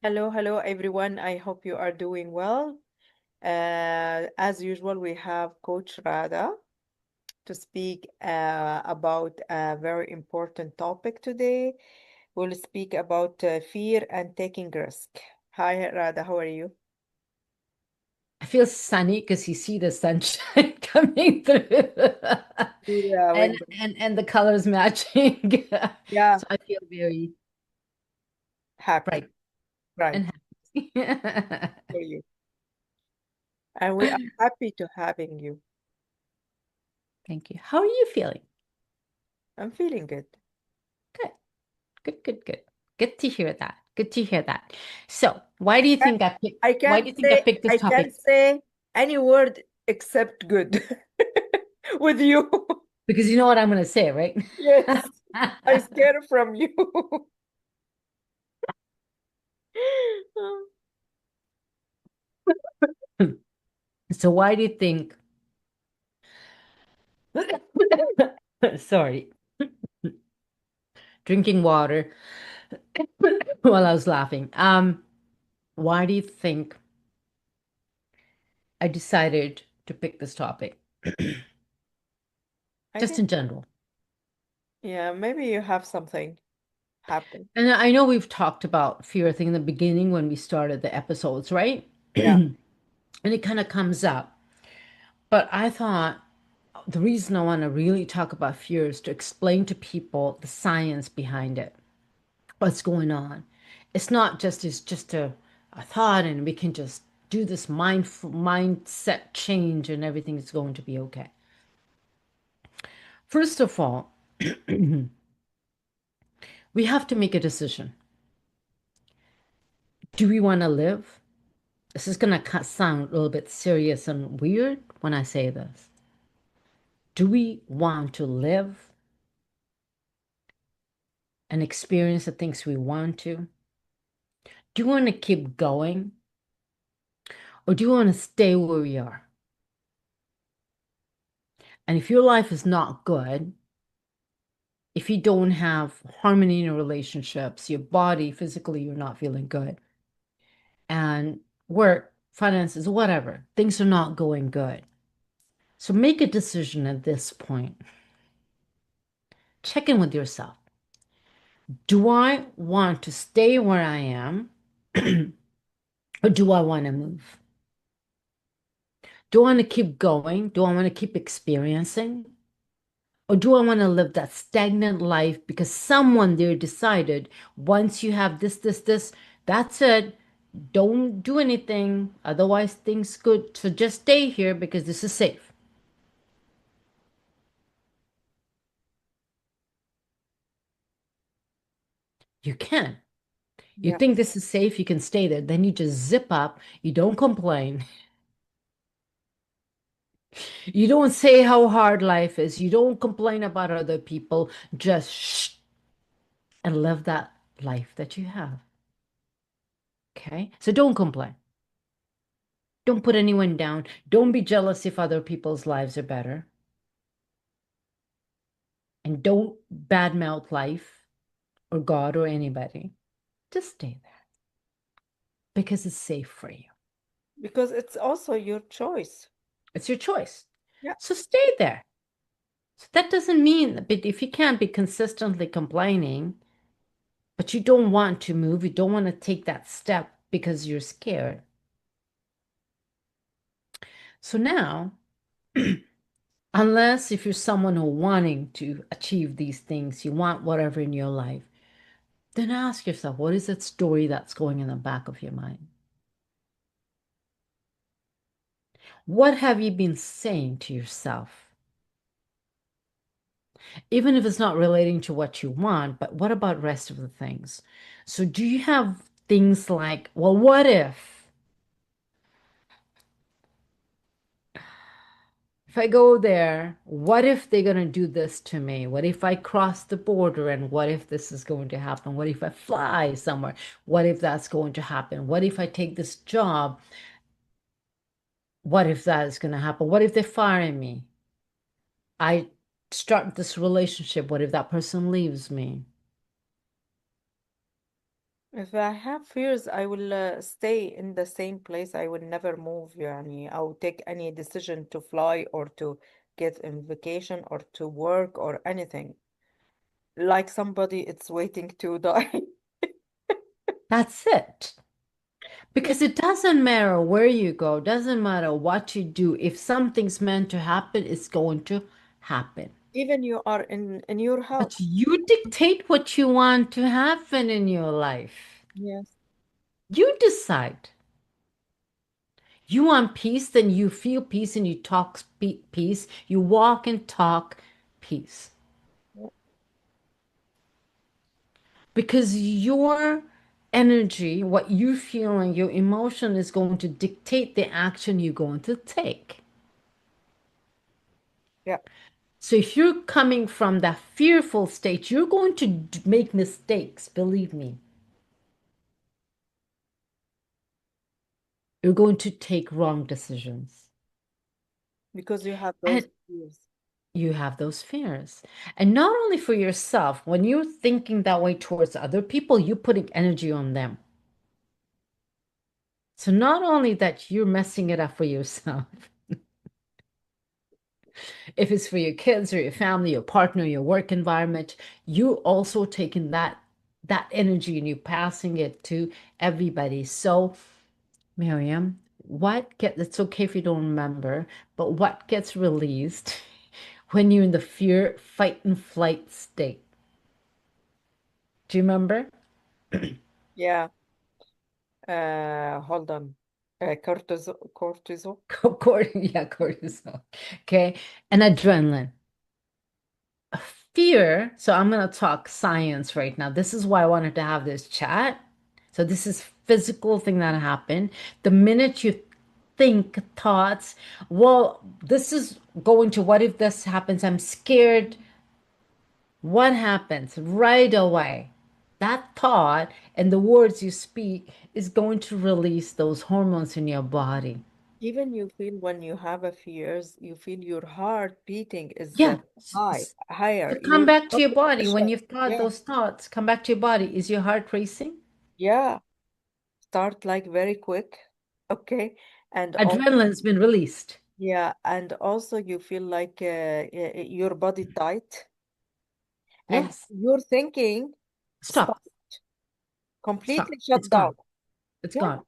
Hello, hello everyone. I hope you are doing well. As usual, we have Coach Radha to speak about a very important topic today. We'll speak about fear and taking risk. Hi, Radha, how are you? I feel sunny because you see the sunshine coming through Yeah, and with and the colors matching. yeah, So I feel very happy, bright right, and happy. for you. And we are happy to having you. Thank you. How are you feeling? I'm feeling good. Good, good. Good to hear that. Good to hear that. So, why do you I think I picked, I why can't do you think I say picked this I can't topic? say any word except good with you. Because you know what I'm going to say, right? Yes, I'm scared from you. So, why do you think, sorry, drinking water while I was laughing. Why do you think I decided to pick this topic? I Just think, in general. yeah, maybe you have something happen. And I know we've talked about fear thing in the beginning when we started the episodes, right? Yeah, And it kind of comes up. But I thought the reason I want to really talk about fear is to explain to people the science behind it, what's going on. It's just a thought and we can just do this mindset change and everything is going to be okay. First of all, we have to make a decision. Do we want to live? This is going to sound a little bit serious and weird when I say this. Do we want to live and experience the things we want to? Do you want to keep going? Or do you want to stay where we are? And if your life is not good, if you don't have harmony in your relationships, your body, physically, you're not feeling good, and work, finances, whatever, things are not going good. So make a decision at this point. Check in with yourself. Do I want to stay where I am or do I want to move? Do I want to keep going? Do I want to keep experiencing? Or do I want to live that stagnant life because someone there decided once you have this, that's it. Don't do anything. Otherwise, things could. So just stay here because this is safe. You can. You yeah, think this is safe, you can stay there. Then you just zip up. You don't complain. You don't say how hard life is. You don't complain about other people. Just shh and live that life that you have. Okay? So don't complain. Don't put anyone down. Don't be jealous if other people's lives are better. And don't badmouth life or God or anybody. Just stay there because it's safe for you. because it's also your choice. It's your choice. Yeah, So stay there. So that doesn't mean, but if you can't be consistently complaining, but you don't want to move, you don't want to take that step because you're scared. So now, unless if you're someone who wanting to achieve these things, you want whatever in your life, then ask yourself, what is that story that's going in the back of your mind? What have you been saying to yourself? Even if it's not relating to what you want, but what about rest of the things? So do you have things like, well, what if I go there, what if they're going to do this to me? What if I cross the border and what if this is going to happen? What if I fly somewhere? What if that's going to happen? What if I take this job? What if that is going to happen? What if they fire me? I start this relationship. What if that person leaves me? If I have fears, I will stay in the same place. I will never move. Yani, I'll take any decision to fly or to get in vacation or to work or anything. Like somebody it's waiting to die. That's it. Yeah. Because it doesn't matter where you go, doesn't matter what you do. If something's meant to happen, it's going to happen. Even you are in your But house. you dictate what you want to happen in your life. Yes. You decide. You want peace, then you feel peace and you talk peace. You walk and talk peace. Yeah. Because your energy, what you feel, and your emotion is going to dictate the action you're going to take. Yeah. So if you're coming from that fearful state, you're going to make mistakes, believe me. You're going to take wrong decisions. Because you have those And fears. you have those fears. And not only for yourself, when you're thinking that way towards other people, you're putting energy on them. So not only that you're messing it up for yourself, if it's for your kids or your family, your partner, your work environment, you also taking that energy and you passing it to everybody. So, Miriam, it's okay if you don't remember, but what gets released when you're in the fear, fight, and flight state? Do you remember? Yeah. Hold on. Cortisol. Yeah, cortisol. Okay. And adrenaline. Fear. So I'm going to talk science right now. This is why I wanted to have this chat. So this is physical thing that happened. The minute you think thoughts, well, this is going to what if this happens? I'm scared. What happens right away? That thought and the words you speak is going to release those hormones in your body. Even you feel when you have a fears, you feel your heart beating is Yeah. higher. So come Your back to blood your body. When pressure. you've thought Yeah. those thoughts, come back to your body. Is your heart racing? Yeah. Start like very quick. Okay. And also, Adrenaline's been released. yeah. And also you feel like your body tight and Yes. your thinking stop Stop. completely Stop. shut It's down. gone. It's Yeah. gone.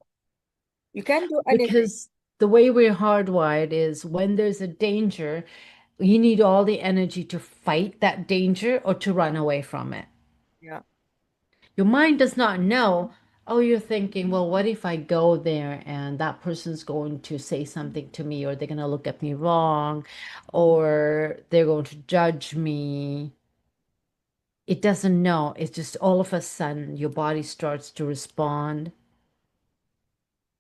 You can't do anything. Because the way we're hardwired is when there's a danger, you need all the energy to fight that danger or to run away from it. Yeah. Your mind does not know. Oh, you're thinking, well, what if I go there and that person's going to say something to me, or they're going to look at me wrong, or they're going to judge me? It doesn't know. It's just all of a sudden your body starts to respond.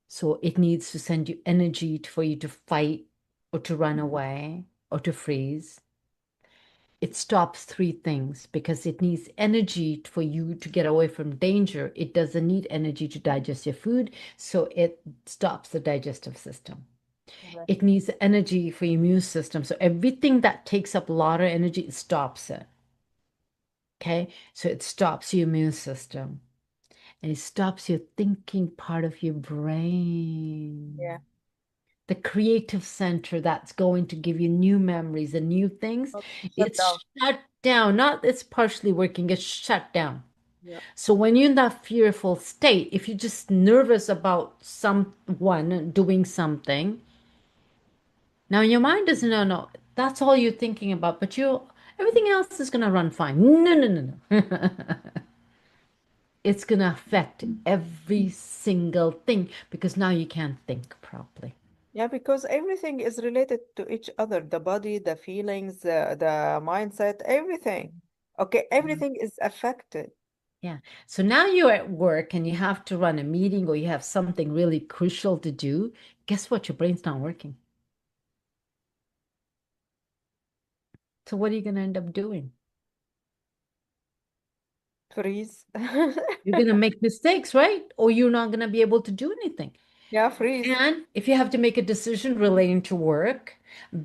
So it needs to send you energy for you to fight or to run away or to freeze. It stops three things because it needs energy for you to get away from danger. It doesn't need energy to digest your food, so it stops the digestive system. Correct. It needs energy for your immune system. So everything that takes up a lot of energy, it stops it. Okay, so it stops your immune system and it stops your thinking part of your Yeah. brain. The creative center that's going to give you new memories and new things, Shut down. it's shut down. Not it's partially working, it's shut down. Yeah. So when you're in that fearful state, if you're just nervous about someone doing something, now your mind doesn't know, no, that's all you're thinking about, but you everything else is gonna run fine. No, no, no, no. It's gonna affect every single thing because now you can't think properly. Yeah, because everything is related to each other, the body, the feelings, the mindset, everything. Okay, everything is affected. Yeah. So now you're at work and you have to run a meeting or you have something really crucial to do. Guess what? Your brain's not working. So what are you going to end up doing? Freeze. You're going to make mistakes, right? Or you're not going to be able to do anything. Yeah, freeze. And if you have to make a decision relating to work,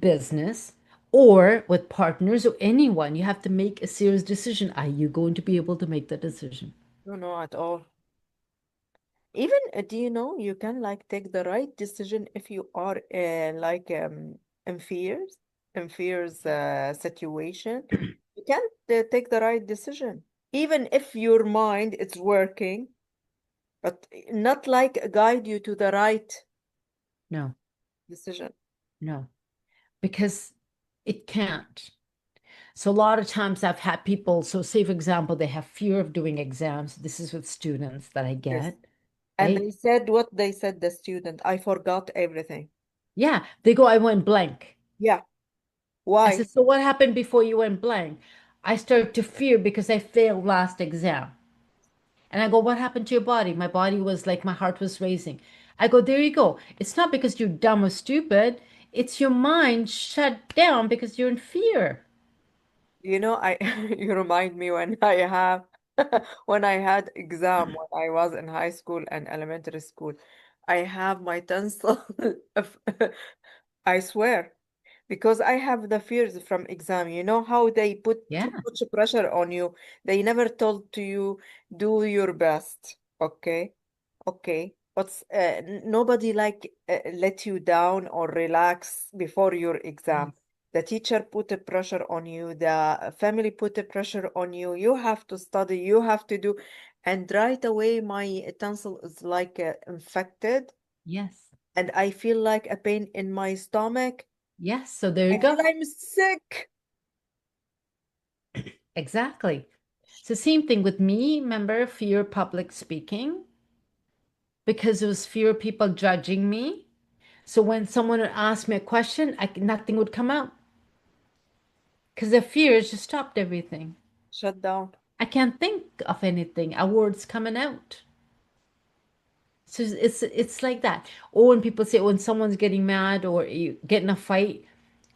business, or with partners or anyone, you have to make a serious decision. Are you going to be able to make the decision? No, no, at all. Even do you know you can like take the right decision if you are like in fears situation. You can take the right decision even if your mind is working, but not like guide you to the right No, decision. no, because it can't. So a lot of times I've had people, so say for example, they have fear of doing exams. This is with students that I Yes. get, And right? they said what they said, the student, I forgot everything. Yeah, they go, I went blank. Yeah. I Why? said, so what happened before you went blank? I started to fear because I failed last exam. And I go, what happened to your body? My body was like, my heart was racing. I go, there you go. It's not because you're dumb or stupid. It's your mind shut down because you're in fear. You know, I you remind me when I have when I had exam when I was in high school and elementary school. I have my tonsil of I swear, because I have the fears from exam. You know how they put too Yeah. much pressure on you. They never told to you do your best. Okay, okay. But nobody like let you down or relax before your exam. Yes. The teacher put a pressure on you. The family put a pressure on you. You have to study. You have to do, and right away my tonsil is like infected, Yes. and I feel like a pain in my stomach. Yes. So there you I feel go. I'm sick. Exactly. It's the same thing with me. Remember, fear of public speaking because it was fear of people judging me. So when someone would ask me a question, nothing would come out because the fear just stopped everything. Shut down. I can't think of anything. A word's coming out. So it's like that. Or when people say when someone's getting mad or you get in a fight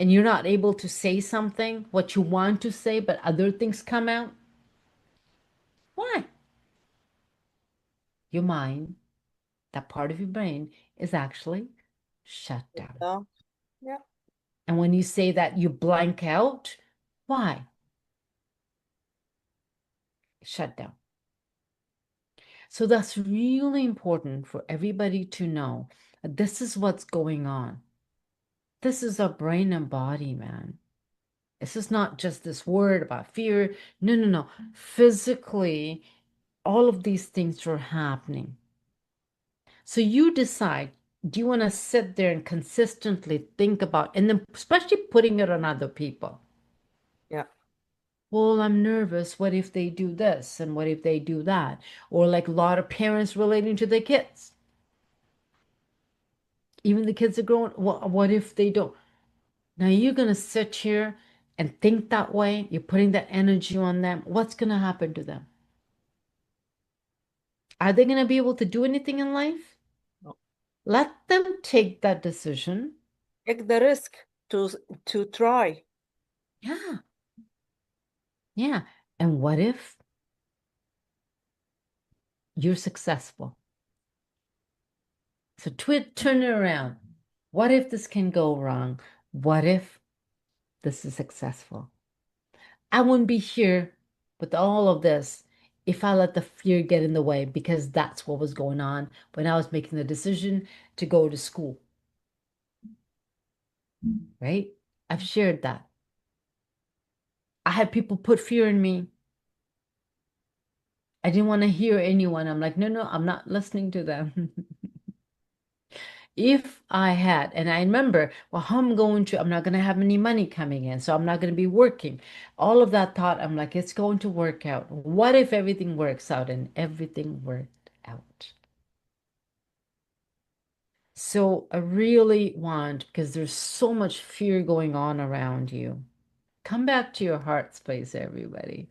and you're not able to say something what you want to say, but other things come out. Why? Your mind, that part of your brain, is actually shut Shut down. down. Yeah. And when you say that you blank out, why? Shut down. So that's really important for everybody to know. This is what's going on. This is our brain and body, man. This is not just this word about fear. No, no, no. Physically, all of these things are happening. So you decide, do you want to sit there and consistently think about, and then especially putting it on other people? Yeah. Well, I'm nervous. What if they do this? And what if they do that? Or like a lot of parents relating to their kids. Even the kids are growing. What if they don't? Now you're going to sit here and think that way. You're putting that energy on them. What's going to happen to them? Are they going to be able to do anything in life? No. Let them take that decision. Take the risk to to try. Yeah. Yeah. And what if you're successful? So turn it around. What if this can go wrong? What if this is successful? I wouldn't be here with all of this if I let the fear get in the way because that's what was going on when I was making the decision to go to school, right? I've shared that. I had people put fear in me. I didn't want to hear anyone. I'm like, no, no, I'm not listening to them. If I had, and I remember, well, how I'm going to, I'm not going to have any money coming in, so I'm not going to be working. All of that thought, I'm like, it's going to work out. What if everything works out? And everything worked out. So I really want, because there's so much fear going on around you, come back to your heart space, everybody.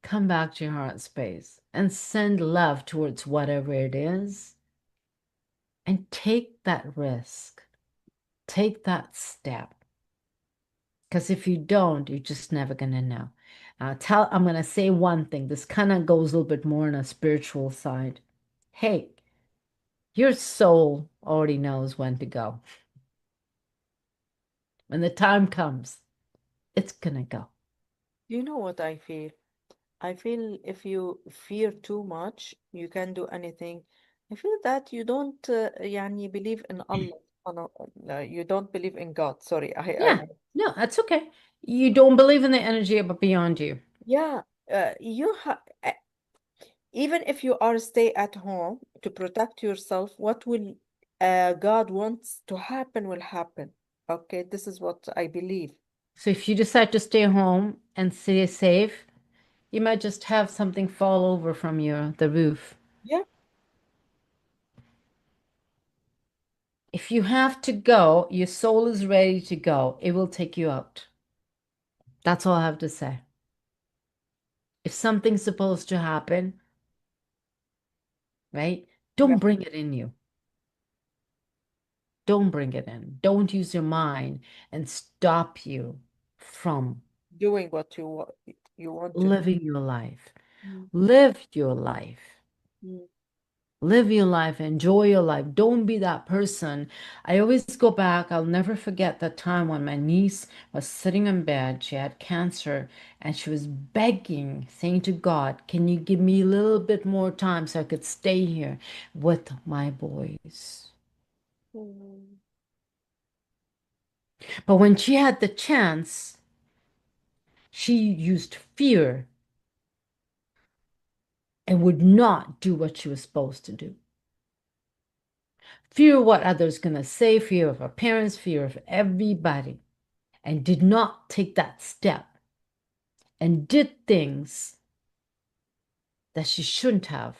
Come back to your heart space and send love towards whatever it is and take that risk. Take that step. Because if you don't, you're just never gonna know. I'm gonna say one thing. This kind of goes a little bit more on a spiritual side. Hey, your soul already knows when to go. When the time comes, it's gonna go. You know what I feel? I feel if you fear too much, you can do anything. I feel that you don't يعني believe in Allah. Oh, no, no, you don't believe in God. Sorry, Yeah, no, that's okay. You don't believe in the energy but beyond you. yeah, you ha even if you are stay at home to protect yourself, what will God wants to happen will happen. Okay, this is what I believe. So if you decide to stay home and stay safe, you might just have something fall over from the roof. Yeah. If you have to go, your soul is ready to go. It will take you out. That's all I have to say. If something's supposed to happen, right? Yeah, Don't bring it in you. Don't bring it in. Don't use your mind and stop you from doing what you want to do. living your life. Mm, Live your life. mm, Live your life, enjoy your life. Don't be that person. I always go back. I'll never forget that time when my niece was sitting in bed. She had cancer and she was begging, saying to God, can you give me a little bit more time so I could stay here with my boys? mm, But when she had the chance, she used fear and would not do what she was supposed to do. Fear of what others going to say, fear of her parents, fear of everybody, and did not take that step and did things that she shouldn't have.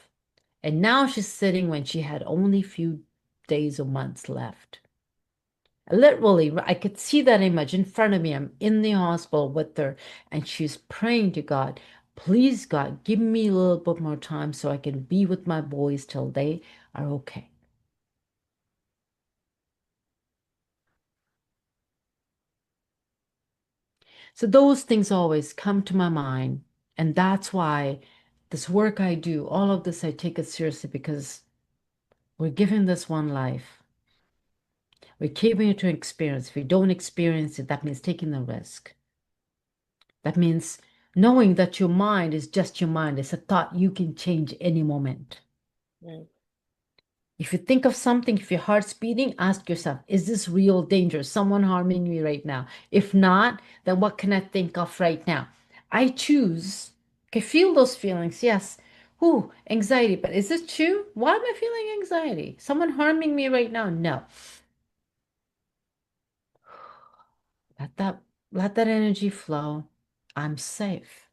And now she's sitting when she had only a few days or months left. Literally, I could see that image in front of me. I'm in the hospital with her, and she's praying to God, please, God, give me a little bit more time so I can be with my boys till they are okay. So those things always come to my mind. And that's why this work I do, all of this, I take it seriously because we're given this one life. We're keeping it to experience. If we don't experience it, that means taking the risk. That means knowing that your mind is just your mind. It's a thought you can change any moment. mm, If you think of something, if your heart's beating, ask yourself, is this real danger? Someone harming me right now? If not, then what can I think of right now? I choose. Okay, feel those feelings. Yes. Ooh, anxiety. But is it true? Why am I feeling anxiety? Someone harming me right now? No. Let that let that energy flow. I'm safe.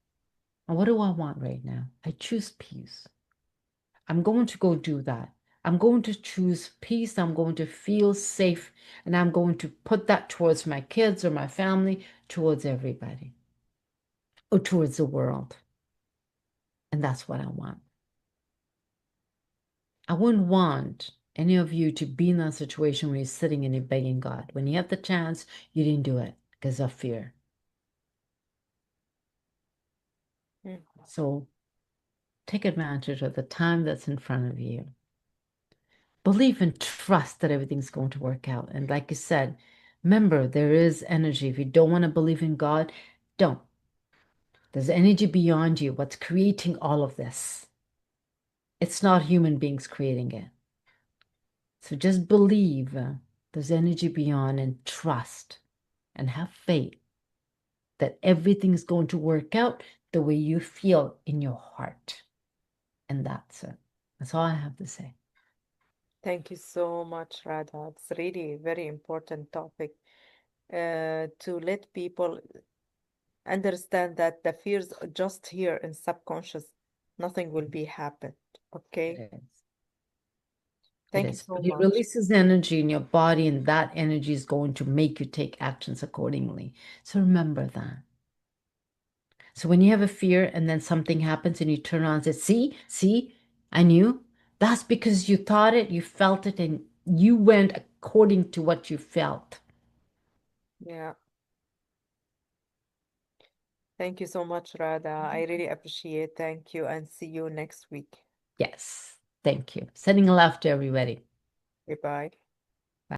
And what do I want right now? I choose peace. I'm going to go do that. I'm going to choose peace. I'm going to feel safe. And I'm going to put that towards my kids or my family, towards everybody, or towards the world. And that's what I want. I wouldn't want any of you to be in that situation where you're sitting and you're begging God. When you had the chance, you didn't do it because of fear. mm. So take advantage of the time that's in front of you. Believe and trust that everything's going to work out. And like you said, remember, there is energy. If you don't want to believe in God, don't. There's energy beyond you, what's creating all of this. It's not human beings creating it. So just believe there's energy beyond and trust and have faith that everything's going to work out the way you feel in your heart. And that's it. That's all I have to say. Thank you so much, Radha. It's really a very important topic to let people understand that the fears are just here in subconscious. Nothing will be happened. It Okay. is. It Thank you is. so But it much. releases energy in your body, and that energy is going to make you take actions accordingly. So remember that. So when you have a fear and then something happens and you turn around and say, see, I knew. That's because you thought it, you felt it, and you went according to what you felt. Yeah. Thank you so much, Radha. I really appreciate. Thank you, and see you next week. Yes. Thank you. Sending love to everybody. Goodbye.